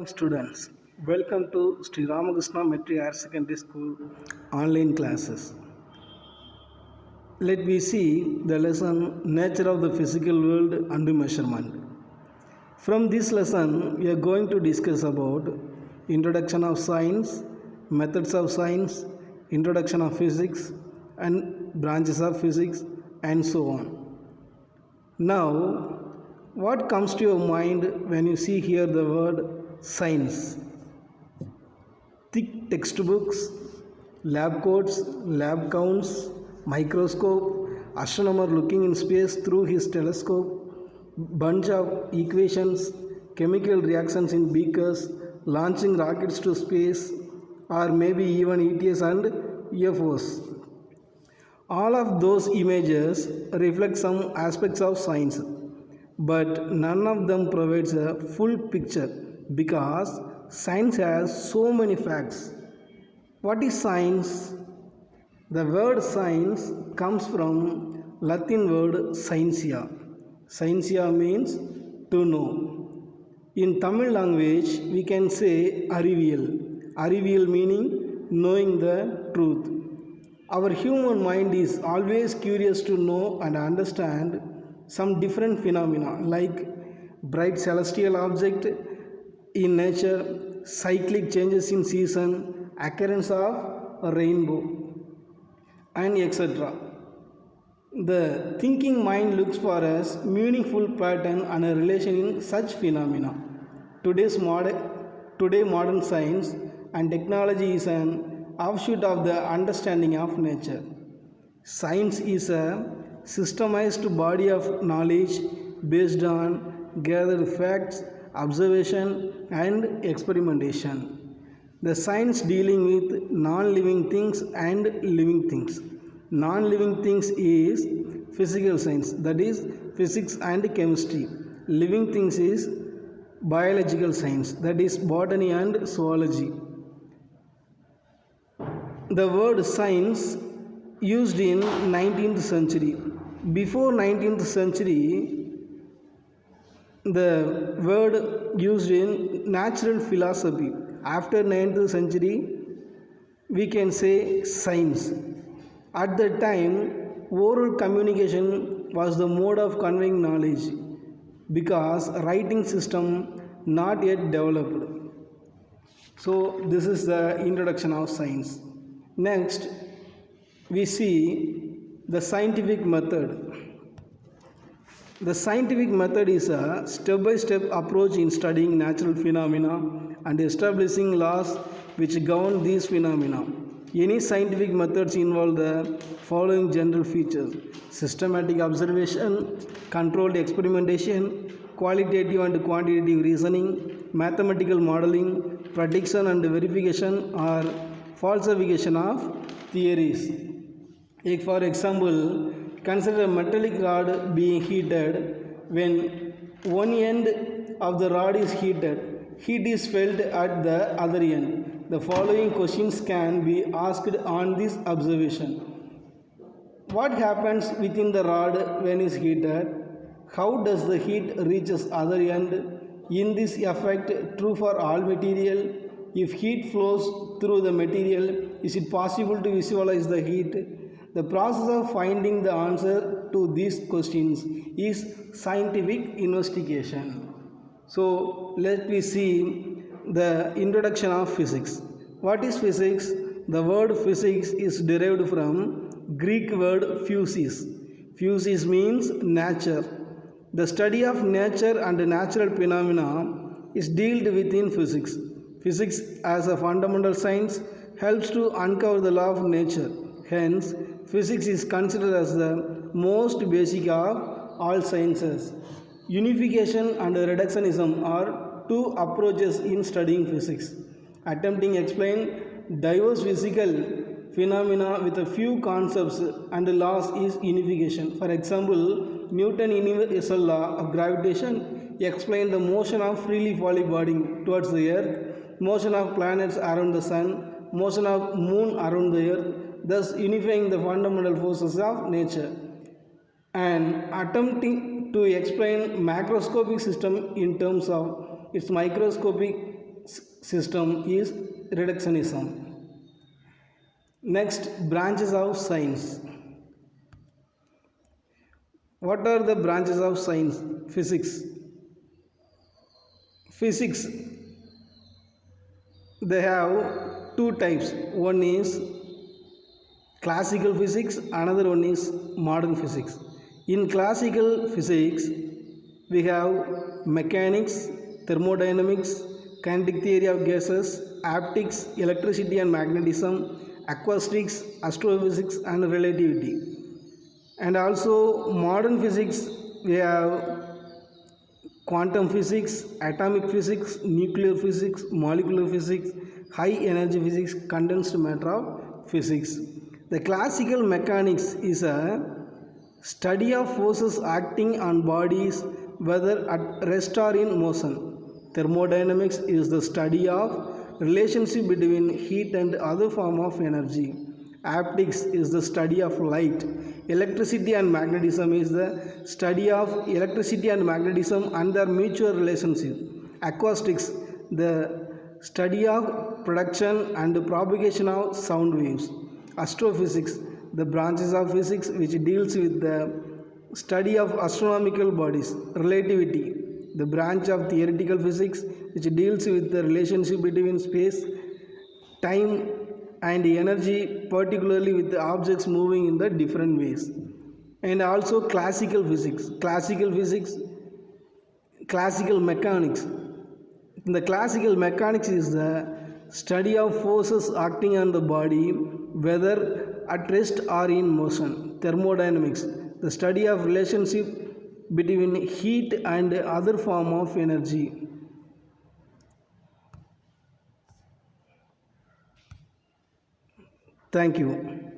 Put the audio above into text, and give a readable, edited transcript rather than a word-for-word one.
Students, welcome to Sri Ramakrishna Metri Higher Secondary School online classes. Let me see the lesson Nature of the Physical World and Measurement. From this lesson, we are going to discuss about introduction of science, methods of science, introduction of physics, and branches of physics, and so on. Now, what comes to your mind when you see here the word science? Thick textbooks, lab coats, lab counts, microscope, astronomer looking in space through his telescope, bunch of equations, chemical reactions in beakers, launching rockets to space, or maybe even ETS and UFOs. All of those images reflect some aspects of science, but none of them provides a full picture because science has so many facts. What is science? The word science comes from Latin word scientia. Scientia means to know. In Tamil language, we can say Ariviyal. Ariviyal meaning knowing the truth. Our human mind is always curious to know and understand some different phenomena like bright celestial object in nature, cyclic changes in season, occurrence of a rainbow, and etc. The thinking mind looks for a meaningful pattern and a relation in such phenomena. Today modern science and technology is an offshoot of the understanding of nature. Science is a systemized body of knowledge based on gathered facts, observation, and experimentation. The science dealing with non-living things and living things. Non-living things is physical science, that is physics and chemistry. Living things is biological science, that is botany and zoology. The word science used in 19th century. Before 19th century, the word used in natural philosophy. After 19th century, we can say science. At that time, oral communication was the mode of conveying knowledge because writing system not yet developed. So this is the introduction of science. Next, we see the scientific method. The scientific method is a step-by-step approach in studying natural phenomena and establishing laws which govern these phenomena. Any scientific methods involve the following general features: systematic observation, controlled experimentation, qualitative and quantitative reasoning, mathematical modeling, prediction and verification or falsification of theories. For example, consider a metallic rod being heated. When one end of the rod is heated, heat is felt at the other end. The following questions can be asked on this observation. What happens within the rod when it is heated? How does the heat reaches other end? In this effect true for all material? If heat flows through the material, is it possible to visualize the heat? The process of finding the answer to these questions is scientific investigation. So let me see the introduction of physics. What is physics? The word physics is derived from Greek word physis. Physis means nature. The study of nature and natural phenomena is dealt with in physics. Physics as a fundamental science helps to uncover the law of nature. Hence, physics is considered as the most basic of all sciences. Unification and reductionism are two approaches in studying physics. Attempting to explain diverse physical phenomena with a few concepts and laws is unification. For example, Newton's universal law of gravitation explained the motion of freely falling body towards the earth, motion of planets around the sun, motion of moon around the earth, thus unifying the fundamental forces of nature. And attempting to explain macroscopic system in terms of its microscopic system is reductionism. Next, branches of science. What are the branches of science? Physics. Physics, they have two types. One is classical physics, another one is modern physics. In classical physics, we have mechanics, thermodynamics, kinetic theory of gases, optics, electricity and magnetism, acoustics, astrophysics and relativity. And also modern physics, we have quantum physics, atomic physics, nuclear physics, molecular physics, high energy physics, condensed matter of physics. The classical mechanics is a study of forces acting on bodies whether at rest or in motion. Thermodynamics is the study of relationship between heat and other form of energy. Optics is the study of light. Electricity and magnetism is the study of electricity and magnetism and their mutual relationship. Acoustics, the study of production and propagation of sound waves. Astrophysics, the branches of physics which deals with the study of astronomical bodies. Relativity, the branch of theoretical physics which deals with the relationship between space, time and energy, particularly with the objects moving in the different ways. And also classical physics, classical mechanics. The classical mechanics is the study of forces acting on the body whether at rest or in motion. Thermodynamics, the study of relationship between heat and other form of energy. Thank you.